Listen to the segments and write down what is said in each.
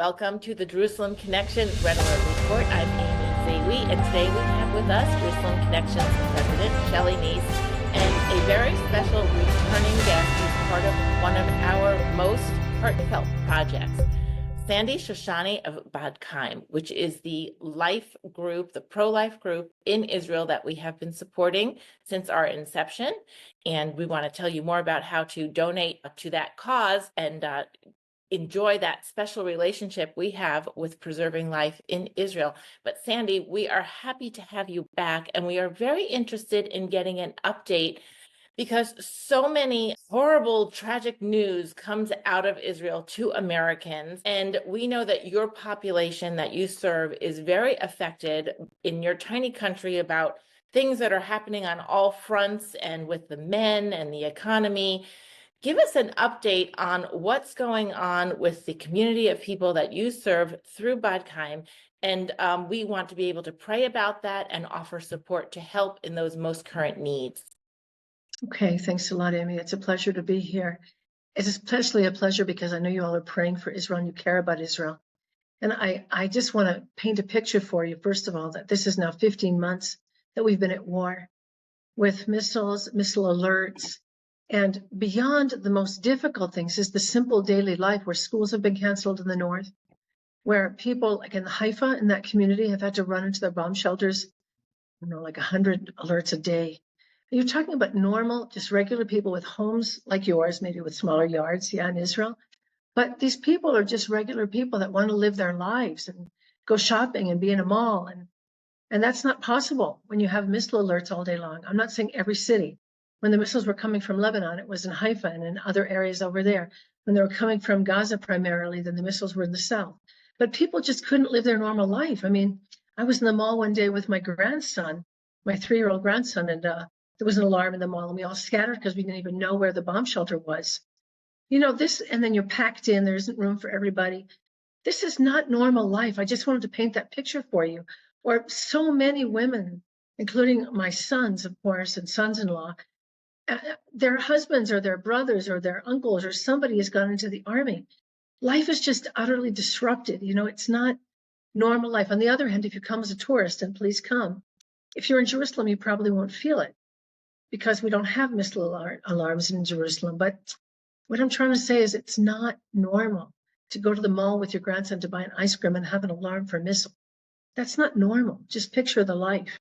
Welcome to the Jerusalem Connections Red Alert Report. I'm Amy Zawi, and today we have with us Jerusalem Connections President Shelley Neese and a very special returning guest who's part of one of our most heartfelt projects, Sandy Shoshani of Be'ad Chaim, which is the life group, the pro-life group in Israel that we have been supporting since our inception. And we want to tell you more about how to donate to that cause and enjoy that special relationship we have with preserving life in Israel. But Sandy, we are happy to have you back, and we are very interested in getting an update because so many horrible, tragic news comes out of Israel to Americans. And we know that your population that you serve is very affected in your tiny country about things that are happening on all fronts and with the men and the economy. Give us an update on what's going on with the community of people that you serve through Be'ad Chaim. And we want to be able to pray about that and offer support to help in those most current needs. Okay, thanks a lot, Amy. It's a pleasure to be here. It's especially a pleasure because I know you all are praying for Israel and you care about Israel. And I just want to paint a picture for you, first of all, that this is now 15 months that we've been at war with missiles, missile alerts. And beyond the most difficult things is the simple daily life where schools have been canceled in the north, where people like in Haifa, in that community, have had to run into their bomb shelters, like 100 alerts a day. You're talking about normal, just regular people with homes like yours, maybe with smaller yards, in Israel. But these people are just regular people that want to live their lives and go shopping and be in a mall. And that's not possible when you have missile alerts all day long. I'm not saying every city. When the missiles were coming from Lebanon, it was in Haifa and in other areas over there. When they were coming from Gaza primarily, then the missiles were in the south. But people just couldn't live their normal life. I mean, I was in the mall one day with my grandson, my 3-year-old grandson, and there was an alarm in the mall, and we all scattered because we didn't even know where the bomb shelter was. This, and then you're packed in, there isn't room for everybody. This is not normal life. I just wanted to paint that picture for you. Or so many women, including my sons, of course, and sons-in-law, their husbands or their brothers or their uncles or somebody has gone into the army. Life is just utterly disrupted. It's not normal life. On the other hand, if you come as a tourist, and please come, if you're in Jerusalem, you probably won't feel it, because we don't have missile alarms in Jerusalem. But what I'm trying to say is it's not normal to go to the mall with your grandson to buy an ice cream and have an alarm for a missile. That's not normal. Just picture the life.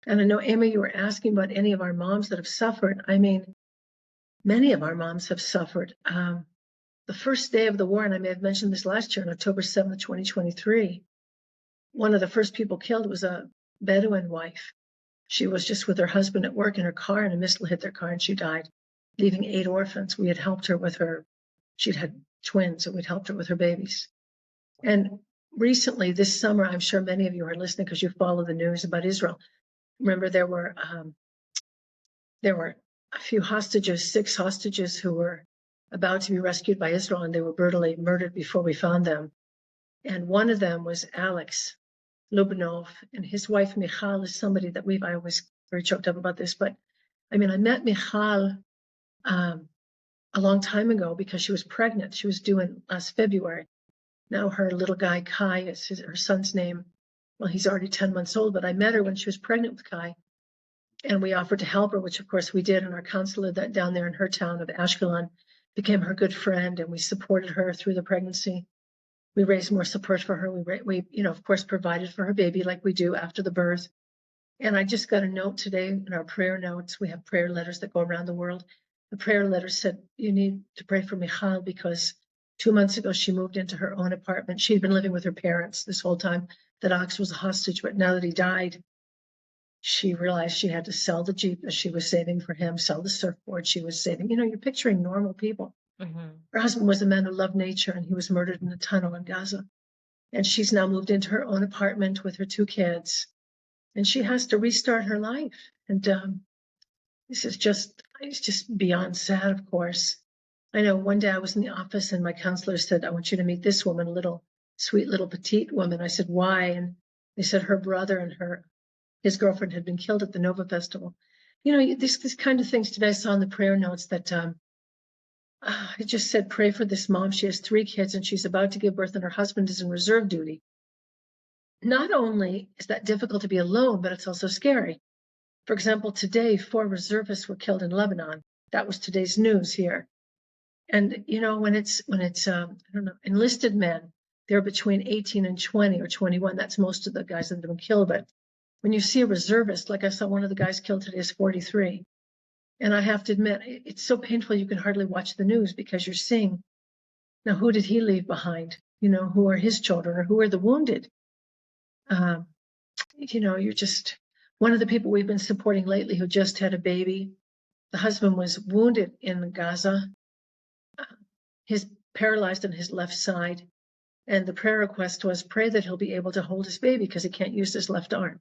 And I know, Amy, you were asking about any of our moms that have suffered. I mean, many of our moms have suffered. The first day of the war, and I may have mentioned this last year, on October 7th, 2023, one of the first people killed was a Bedouin wife. She was just with her husband at work in her car, and a missile hit their car and she died, leaving 8 orphans. We had helped her with she'd had twins, so we'd helped her with her babies. And recently, this summer, I'm sure many of you are listening because you follow the news about Israel. Remember, there were a few hostages, 6 hostages who were about to be rescued by Israel, and they were brutally murdered before we found them. And one of them was Alex Lubnov, and his wife Michal is somebody that I always very choked up about this, but I mean, I met Michal a long time ago because she was pregnant. She was due in last February. Now her little guy Kai is her son's name. Well, he's already 10 months old, but I met her when she was pregnant with Kai, and we offered to help her, which of course we did. And our counselor that down there in her town of Ashkelon became her good friend, and we supported her through the pregnancy. We raised more support for her. We of course, provided for her baby like we do after the birth. And I just got a note today in our prayer notes. We have prayer letters that go around the world. The prayer letter said, you need to pray for Michal because 2 months ago, she moved into her own apartment. She'd been living with her parents this whole time that Alex was a hostage, but now that he died, she realized she had to sell the Jeep that she was saving for him, sell the surfboard she was saving. You're picturing normal people. Mm-hmm. Her husband was a man who loved nature, and he was murdered in a tunnel in Gaza. And she's now moved into her own apartment with her 2 kids, and she has to restart her life. And it's just beyond sad, of course. I know one day I was in the office and my counselor said, I want you to meet this woman, a sweet little petite woman. I said, why? And they said her brother and his girlfriend had been killed at the Nova Festival. These kind of things today. I saw in the prayer notes that I just said, pray for this mom. She has 3 kids and she's about to give birth and her husband is in reserve duty. Not only is that difficult to be alone, but it's also scary. For example, today, 4 reservists were killed in Lebanon. That was today's news here. And, when it's I don't know, enlisted men, they're between 18 and 20 or 21. That's most of the guys that have been killed. But when you see a reservist, like I saw one of the guys killed today is 43. And I have to admit, it's so painful you can hardly watch the news because you're seeing, now who did he leave behind? Who are his children or who are the wounded? You're just one of the people we've been supporting lately who just had a baby. The husband was wounded in Gaza. He's paralyzed on his left side. And the prayer request was pray that he'll be able to hold his baby because he can't use his left arm.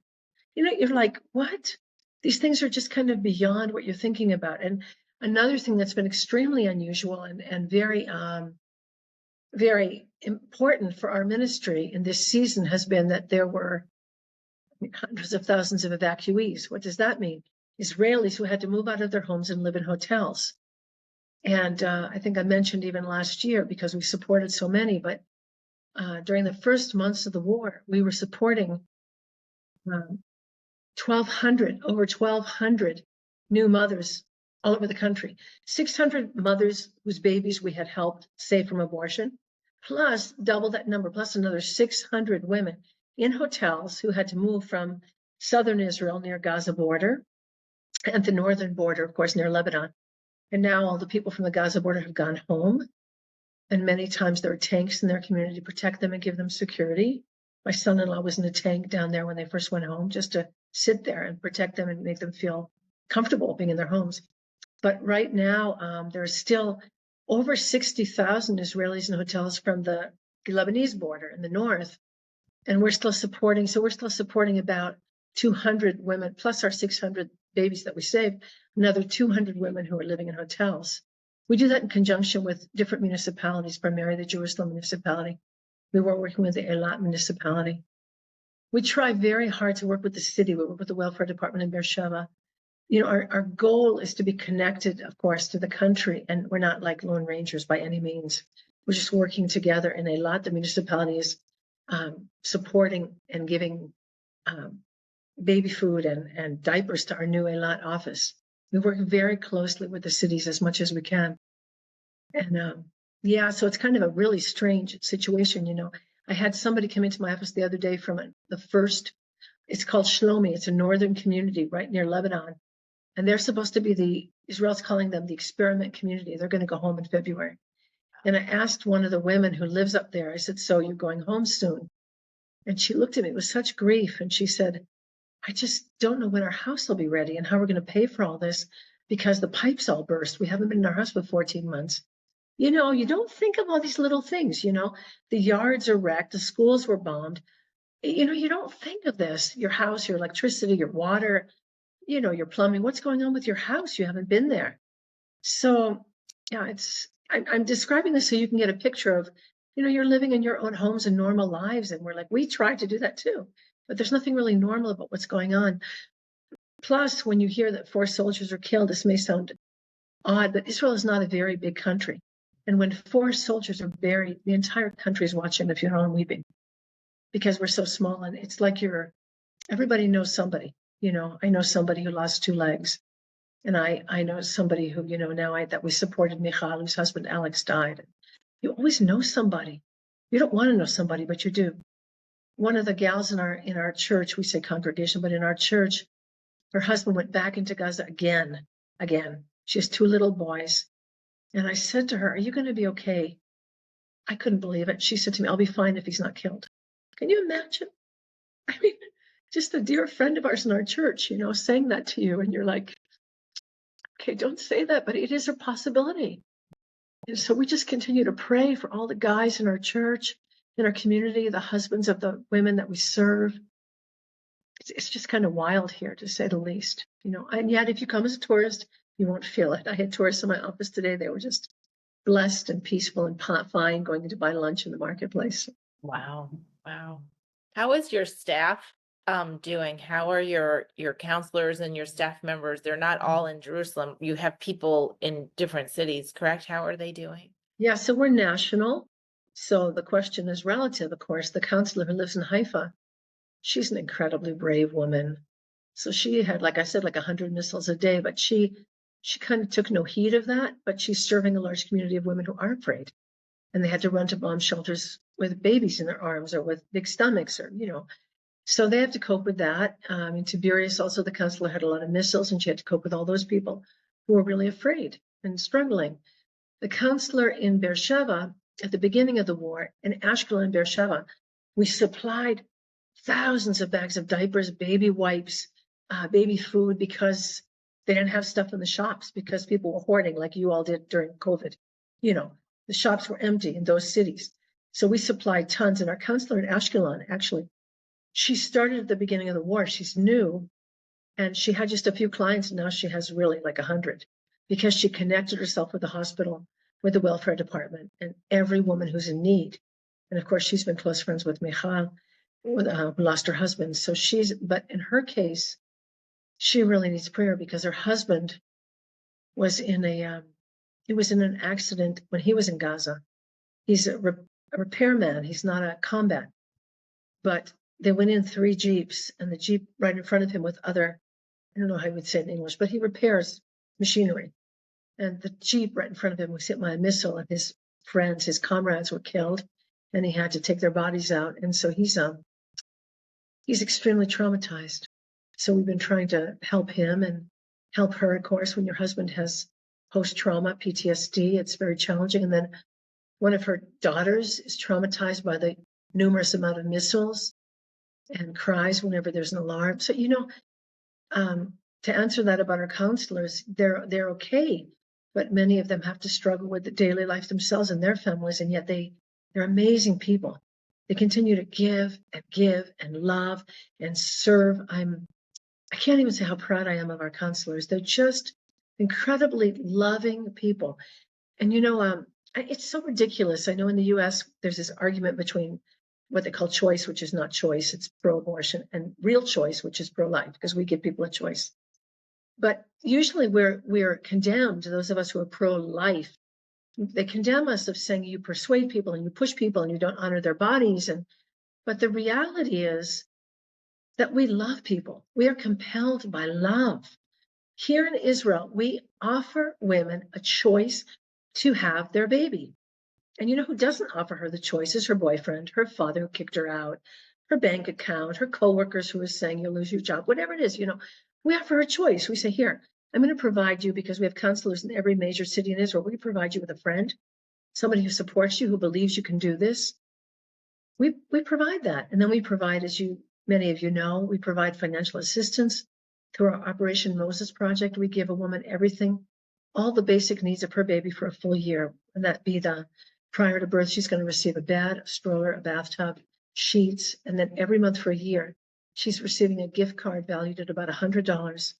You're like, what? These things are just kind of beyond what you're thinking about. And another thing that's been extremely unusual and very, very important for our ministry in this season has been that there were hundreds of thousands of evacuees. What does that mean? Israelis who had to move out of their homes and live in hotels. And I think I mentioned even last year because we supported so many, but during the first months of the war, we were supporting over 1,200 new mothers all over the country. 600 mothers whose babies we had helped save from abortion, plus double that number, plus another 600 women in hotels who had to move from southern Israel near Gaza border and the northern border, of course, near Lebanon. And now all the people from the Gaza border have gone home. And many times there are tanks in their community to protect them and give them security. My son-in-law was in a tank down there when they first went home just to sit there and protect them and make them feel comfortable being in their homes. But right now, there are still over 60,000 Israelis in hotels from the Lebanese border in the north. And we're still supporting. So we're still supporting about 200 women, plus our 600 babies that we saved, another 200 women who are living in hotels. We do that in conjunction with different municipalities, primarily the Jerusalem municipality. We were working with the Eilat municipality. We try very hard to work with the city. We work with the welfare department in Beersheba. Our goal is to be connected, of course, to the country, and we're not like Lone Rangers by any means. We're just working together in Eilat. The municipality is supporting and giving baby food and diapers to our new Eilat office. We work very closely with the cities as much as we can. And so it's kind of a really strange situation. I had somebody come into my office the other day from it's called Shlomi. It's a northern community right near Lebanon. And they're supposed to be Israel's calling them the experiment community. They're going to go home in February. And I asked one of the women who lives up there, I said, so you're going home soon? And she looked at me with such grief and she said, I just don't know when our house will be ready and how we're going to pay for all this because the pipes all burst. We haven't been in our house for 14 months. You don't think of all these little things, the yards are wrecked, the schools were bombed. You don't think of this, your house, your electricity, your water, your plumbing, what's going on with your house? You haven't been there. So yeah, I'm describing this so you can get a picture of, you're living in your own homes and normal lives. And we try to do that too, but there's nothing really normal about what's going on. Plus, when you hear that 4 soldiers are killed, this may sound odd, but Israel is not a very big country. And when 4 soldiers are buried, the entire country is watching the funeral and weeping because we're so small. And it's like everybody knows somebody. I know somebody who lost 2 legs. And I know somebody who, now that we supported Michal, whose husband Alex died. You always know somebody. You don't want to know somebody, but you do. One of the gals in our church, we say congregation, but in our church, her husband went back into Gaza again. She has 2 little boys. And I said to her, are you going to be okay? I couldn't believe it. She said to me, I'll be fine if he's not killed. Can you imagine? I mean, just a dear friend of ours in our church, saying that to you. And you're like, okay, don't say that, but it is a possibility. And so we just continue to pray for all the guys in our church, in our community, the husbands of the women that we serve. It's just kind of wild here, to say the least, and yet if you come as a tourist, you won't feel it. I had tourists in my office today. They were just blessed and peaceful and fine going to buy lunch in the marketplace. Wow. How is your staff doing? How are your counselors and your staff members? They're not all in Jerusalem. You have people in different cities, correct? How are they doing? Yeah, so we're national. So the question is relative, of course. The counselor who lives in Haifa, she's an incredibly brave woman. So she had, like I said, like 100 missiles a day, but she kind of took no heed of that. But she's serving a large community of women who are afraid, and they had to run to bomb shelters with babies in their arms or with big stomachs, or so they have to cope with that. In Tiberias, also the counselor had a lot of missiles, and she had to cope with all those people who were really afraid and struggling. The counselor in Beersheba at the beginning of the war, in Ashkelon and Beersheba, we supplied thousands of bags of diapers, baby wipes, baby food, because they didn't have stuff in the shops, because people were hoarding like you all did during COVID. The shops were empty in those cities. So we supplied tons. And our counselor in Ashkelon, actually, she started at the beginning of the war. She's new, and she had just a few clients, and now she has really like 100, because she connected herself with the hospital, with the welfare department, and every woman who's in need. And of course, she's been close friends with Michal, who lost her husband. So but in her case, she really needs prayer, because her husband was in an accident when he was in Gaza. He's a repairman. He's not a combat, but they went in 3 Jeeps, and the Jeep right in front of him with other, I don't know how you would say it in English, but he repairs machinery. And the Jeep right in front of him was hit by a missile, and his friends, his comrades were killed, and he had to take their bodies out. And so he's extremely traumatized. So we've been trying to help him and help her. Of course, when your husband has post-trauma, PTSD, it's very challenging. And then one of her daughters is traumatized by the numerous amount of missiles and cries whenever there's an alarm. So, to answer that about our counselors, they're okay, but many of them have to struggle with the daily life themselves and their families, and yet they're amazing people. They continue to give and love and serve. I can't even say how proud I am of our counselors. They're just incredibly loving people. And it's so ridiculous. I know in the US, there's this argument between what they call choice, which is not choice, it's pro-abortion, and real choice, which is pro-life, because we give people a choice. But usually we're condemned, those of us who are pro-life. They condemn us of saying you persuade people and you push people and you don't honor their bodies. But the reality is that we love people. We are compelled by love. Here in Israel, we offer women a choice to have their baby. And you know who doesn't offer her the choice is her boyfriend, her father who kicked her out, her bank account, her coworkers who are saying you'll lose your job, whatever it is. We offer her a choice. We say, here, I'm going to provide you, because we have counselors in every major city in Israel. We provide you with a friend, somebody who supports you, who believes you can do this. We provide that. And then we provide, as many of you know, we provide financial assistance through our Operation Moses project. We give a woman everything, all the basic needs of her baby for a full year. And that be prior to birth, she's going to receive a bed, a stroller, a bathtub, sheets. And then every month for a year, she's receiving a gift card valued at about $100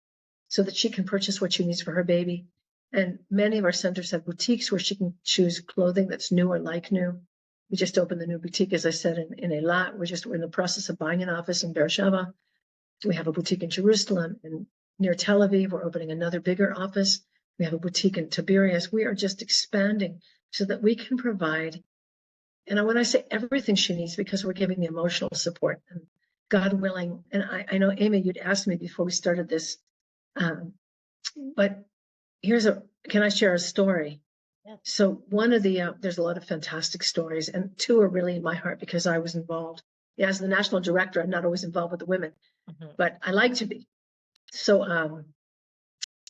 so that she can purchase what she needs for her baby. And many of our centers have boutiques where she can choose clothing that's new or like new. We just opened the new boutique, as I said, in Eilat. We're in the process of buying an office in Beersheba. We have a boutique in Jerusalem, and near Tel Aviv, we're opening another bigger office. We have a boutique in Tiberias. We are just expanding so that we can provide, and when I say everything she needs, because we're giving the emotional support, and God willing, and I know, Amy, you'd asked me before we started this, but can I share a story? Yeah. So one of there's a lot of fantastic stories, and 2 are really in my heart because I was involved. Yeah, as the national director, I'm not always involved with the women, but I like to be. So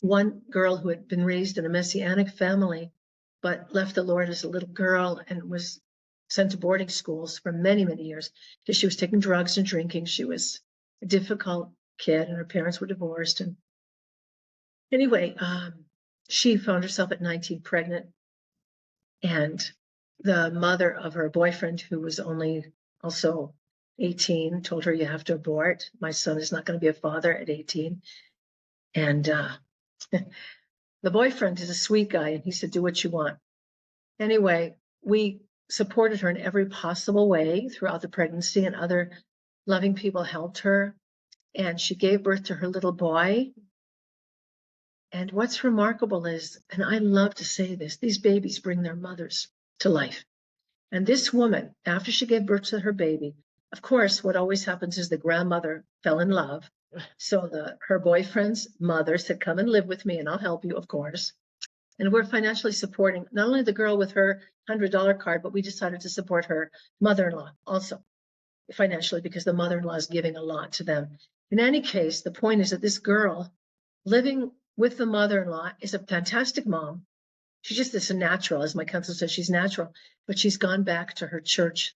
one girl who had been raised in a Messianic family, but left the Lord as a little girl and was sent to boarding schools for many, many years because she was taking drugs and drinking. She was a difficult kid, and her parents were divorced. And anyway, she found herself at 19 pregnant. And the mother of her boyfriend, who was only also 18, told her, you have to abort. My son is not going to be a father at 18. And the boyfriend is a sweet guy, and he said, do what you want. Anyway, we supported her in every possible way throughout the pregnancy, and other loving people helped her. and she gave birth to her little boy. And what's remarkable is, and I love to say this, these babies bring their mothers to life. And this woman, after she gave birth to her baby, of course, what always happens is the grandmother fell in love. So her boyfriend's mother said, come and live with me and I'll help you, of course. And we're financially supporting not only the girl with her $100 card, but we decided to support her mother-in-law also financially because the mother-in-law is giving a lot to them. In any case, the point is that this girl living with the mother-in-law is a fantastic mom. She just is a natural, as my counselor says, she's natural, but she's gone back to her church.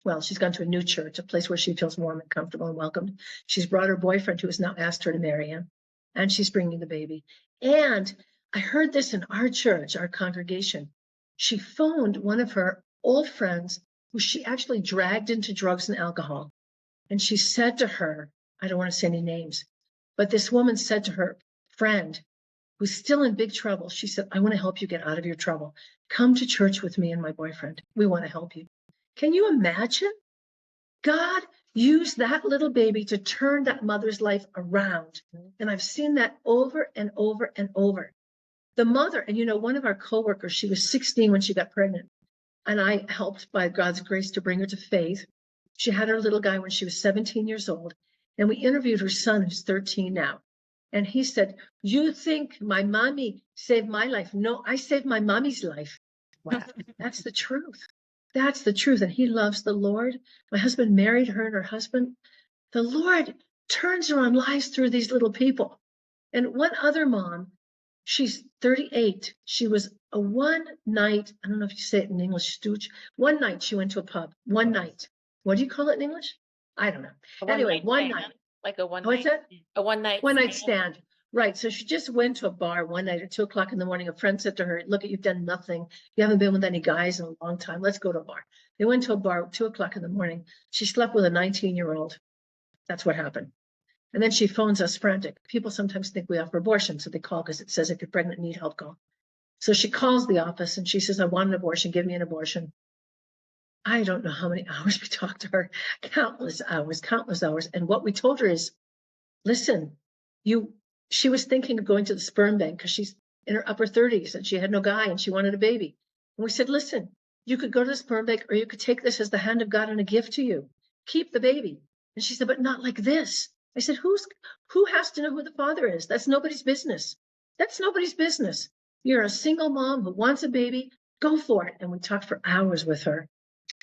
Well, she's gone to a new church, a place where she feels warm and comfortable and welcomed. She's brought her boyfriend, who has now asked her to marry him, and she's bringing the baby. And I heard this in our church, our congregation. She phoned one of her old friends who she actually dragged into drugs and alcohol. And she said to her, I don't want to say any names, but this woman said to her friend, who's still in big trouble, she said, I want to help you get out of your trouble. Come to church with me and my boyfriend. We want to help you. Can you imagine? God used that little baby to turn that mother's life around. And I've seen that over and over and over. The mother, and one of our coworkers, she was 16 when she got pregnant. And I helped by God's grace to bring her to faith. She had her little guy when she was 17 years old. And we interviewed her son, who's 13 now. And he said, you think my mommy saved my life? No, I saved my mommy's life. Wow, that's the truth. That's the truth. And he loves the Lord. My husband married her and her husband. The Lord turns around lives through these little people. And one other mom, she's 38. She was a one night, I don't know if you say it in English, stooge. One night she went to a pub. One night. What do you call it in English? I don't know. Anyway, one night. Like a one What's night, that? a one night stand. Right. So she just went to a bar one night at 2:00 in the morning. A friend said to her, look, you've done nothing. You haven't been with any guys in a long time. Let's go to a bar. They went to a bar at 2:00 in the morning. She slept with a 19-year-old. That's what happened. And then she phones us frantic. People sometimes think we offer abortion. So they call because it says if you're pregnant, need help, call. So she calls the office and she says, I want an abortion. Give me an abortion. I don't know how many hours we talked to her. Countless hours. And what we told her is, listen, she was thinking of going to the sperm bank because she's in her upper 30s and she had no guy and she wanted a baby. And we said, listen, you could go to the sperm bank or you could take this as the hand of God and a gift to you. Keep the baby. And she said, but not like this. I said, who has to know who the father is? That's nobody's business. That's nobody's business. You're a single mom who wants a baby. Go for it. And we talked for hours with her.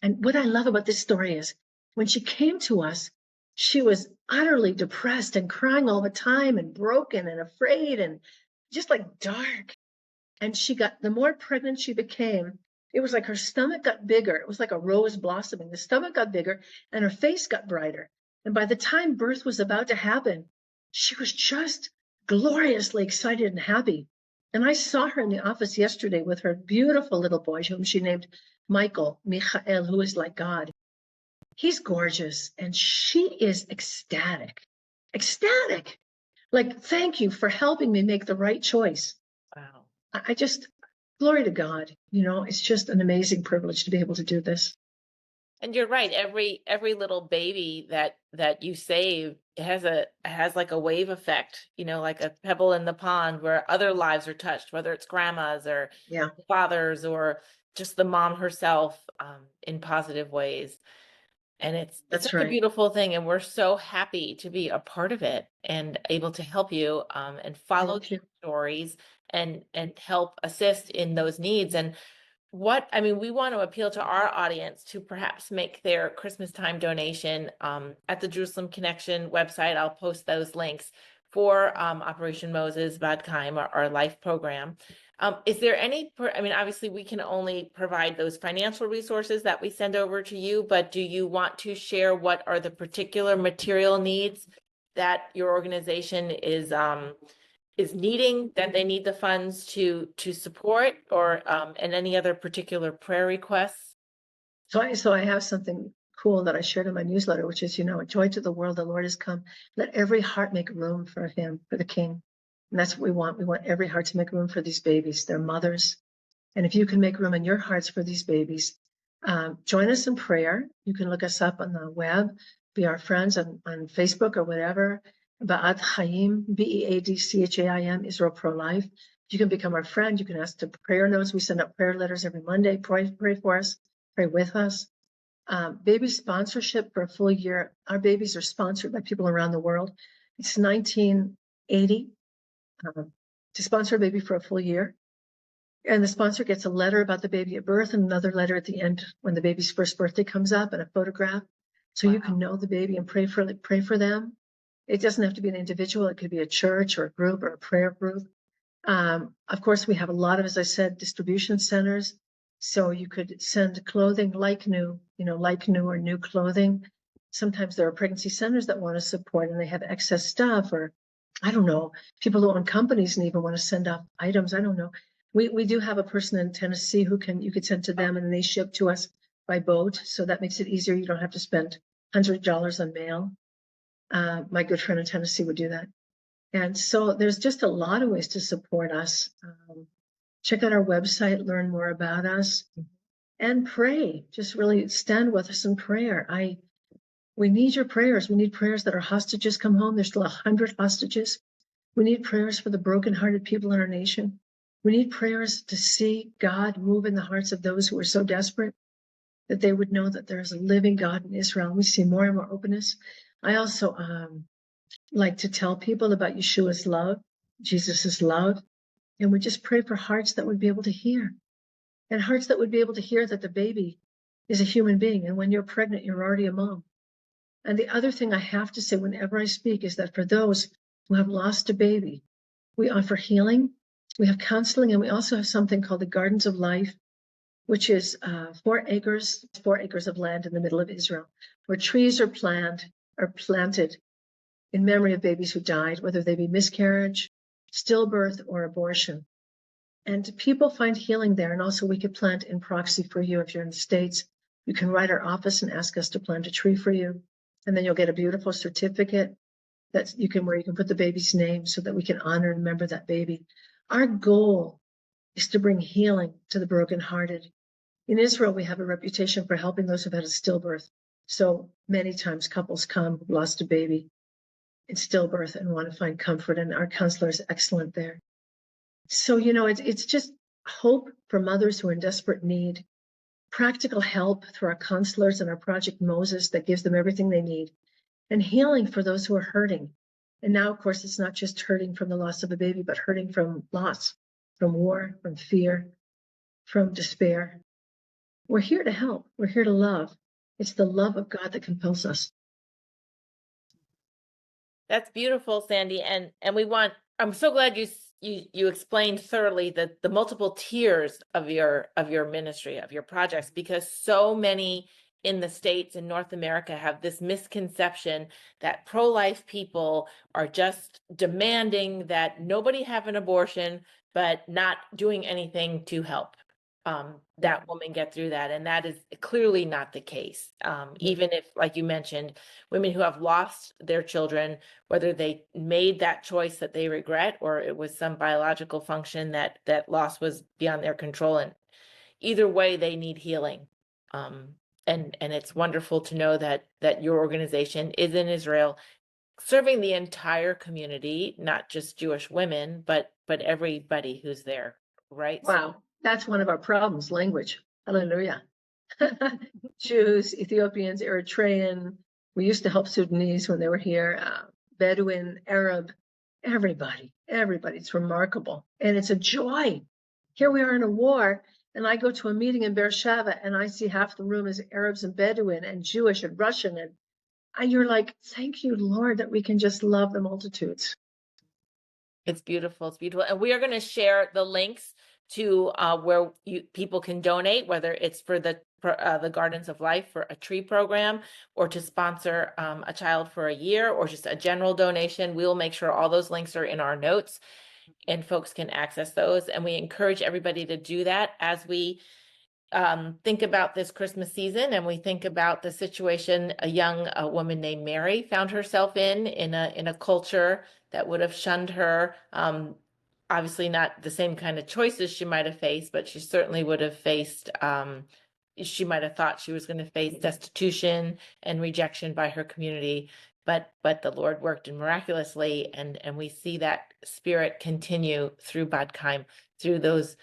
And what I love about this story is when she came to us, she was utterly depressed and crying all the time and broken and afraid and just like dark. And the more pregnant she became, it was like her stomach got bigger. It was like a rose blossoming. The stomach got bigger and her face got brighter. And by the time birth was about to happen, she was just gloriously excited and happy. And I saw her in the office yesterday with her beautiful little boy, whom she named Michael, who is like God. He's gorgeous. And she is ecstatic. Like, thank you for helping me make the right choice. Wow. I just, glory to God. It's just an amazing privilege to be able to do this. And you're right. Every little baby that you save has like a wave effect, like a pebble in the pond where other lives are touched, whether it's grandmas or fathers or just the mom herself, in positive ways. And it's such a beautiful thing. And we're so happy to be a part of it and able to help you, and follow your stories and help assist in those needs. And we want to appeal to our audience to perhaps make their Christmas time donation at the Jerusalem Connection website. I'll post those links for Operation Moses Be'ad Chaim, our life program. Is there obviously we can only provide those financial resources that we send over to you, but do you want to share what are the particular material needs that your organization is needing, that they need the funds to support, or and any other particular prayer requests? So I have something cool that I shared in my newsletter, which is, joy to the world, the Lord has come. Let every heart make room for him, for the King. And that's what we want. We want every heart to make room for these babies, their mothers. And if you can make room in your hearts for these babies, join us in prayer. You can look us up on the web. be our friends on Facebook or whatever. Be'ad Chaim, BEAD CHAIM, Israel Pro-Life. You can become our friend. You can ask to prayer notes. We send out prayer letters every Monday. Pray for us. Pray with us. Baby sponsorship for a full year. Our babies are sponsored by people around the world. It's $19.80 to sponsor a baby for a full year. And the sponsor gets a letter about the baby at birth and another letter at the end when the baby's first birthday comes up and a photograph. So you can know the baby and pray for them. It doesn't have to be an individual. It could be a church or a group or a prayer group. Of course, we have a lot of, as I said, distribution centers. So you could send clothing like new or new clothing. Sometimes there are pregnancy centers that want to support and they have excess stuff, or I don't know, people who own companies and even want to send off items. I don't know. We do have a person in Tennessee who you could send to them and they ship to us by boat. So that makes it easier. You don't have to spend $100 on mail. My good friend in Tennessee would do that. And so there's just a lot of ways to support us. Check out our website, learn more about us, and pray. Just really stand with us in prayer. We need your prayers. We need prayers that our hostages come home. There's still 100 hostages. We need prayers for the brokenhearted people in our nation. We need prayers to see God move in the hearts of those who are so desperate that they would know that there is a living God in Israel. We see more and more openness. I also like to tell people about Yeshua's love, Jesus's love, and we just pray for hearts that would be able to hear, and hearts that would be able to hear that the baby is a human being, and when you're pregnant, you're already a mom. And the other thing I have to say whenever I speak is that for those who have lost a baby, we offer healing, we have counseling, and we also have something called the Gardens of Life, which is 4 acres of land in the middle of Israel, where trees are planted in memory of babies who died, whether they be miscarriage, stillbirth, or abortion. And people find healing there. And also we could plant in proxy for you. If you're in the States, you can write our office and ask us to plant a tree for you. And then you'll get a beautiful certificate where you can put the baby's name so that we can honor and remember that baby. Our goal is to bring healing to the brokenhearted. In Israel, we have a reputation for helping those who've had a stillbirth. So many times couples come who've lost a baby in stillbirth and want to find comfort, and our counselor is excellent there. So, it's just hope for mothers who are in desperate need, practical help through our counselors and our Project Moses that gives them everything they need, and healing for those who are hurting. And now, of course, it's not just hurting from the loss of a baby, but hurting from loss, from war, from fear, from despair. We're here to help. We're here to love. It's the love of God that compels us. That's beautiful, Sandy. And I'm so glad you explained thoroughly the multiple tiers of your ministry, of your projects, because so many in the States and North America have this misconception that pro-life people are just demanding that nobody have an abortion, but not doing anything to help that woman get through that. And that is clearly not the case. Even if, like you mentioned, women who have lost their children, whether they made that choice that they regret, or it was some biological function that loss was beyond their control. And either way, they need healing. And it's wonderful to know that your organization is in Israel, serving the entire community, not just Jewish women, but everybody who's there, right? Wow, that's one of our problems, language. Hallelujah. Jews, Ethiopians, Eritrean. We used to help Sudanese when they were here, Bedouin, Arab, everybody. It's remarkable. And it's a joy. Here we are in a war, and I go to a meeting in Beersheba, and I see half the room is Arabs and Bedouin and Jewish and Russian. And you're like, thank you, Lord, that we can just love the multitudes. It's beautiful. It's beautiful. And we are going to share the links to where people can donate, whether it's for the Gardens of Life for a tree program, or to sponsor a child for a year, or just a general donation. We will make sure all those links are in our notes and folks can access those. And we encourage everybody to do that as we think about this Christmas season, and we think about the situation a young woman named Mary found herself in a culture that would have shunned her. Obviously not the same kind of choices she might have faced, but she certainly would have faced she might have thought she was going to face destitution and rejection by her community, but the Lord worked in miraculously, and we see that spirit continue through Be'ad Chaim, through those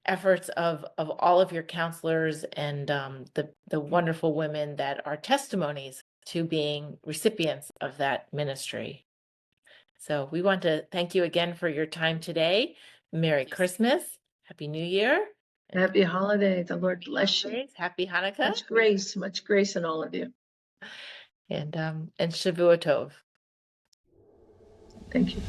efforts of all of your counselors and the wonderful women that are testimonies to being recipients of that ministry. So we want to thank you again for your time today. Merry Christmas, Happy New Year, Happy holiday. The Lord bless you. Happy Hanukkah, Much grace in all of you. and Shavua Tov. Thank you.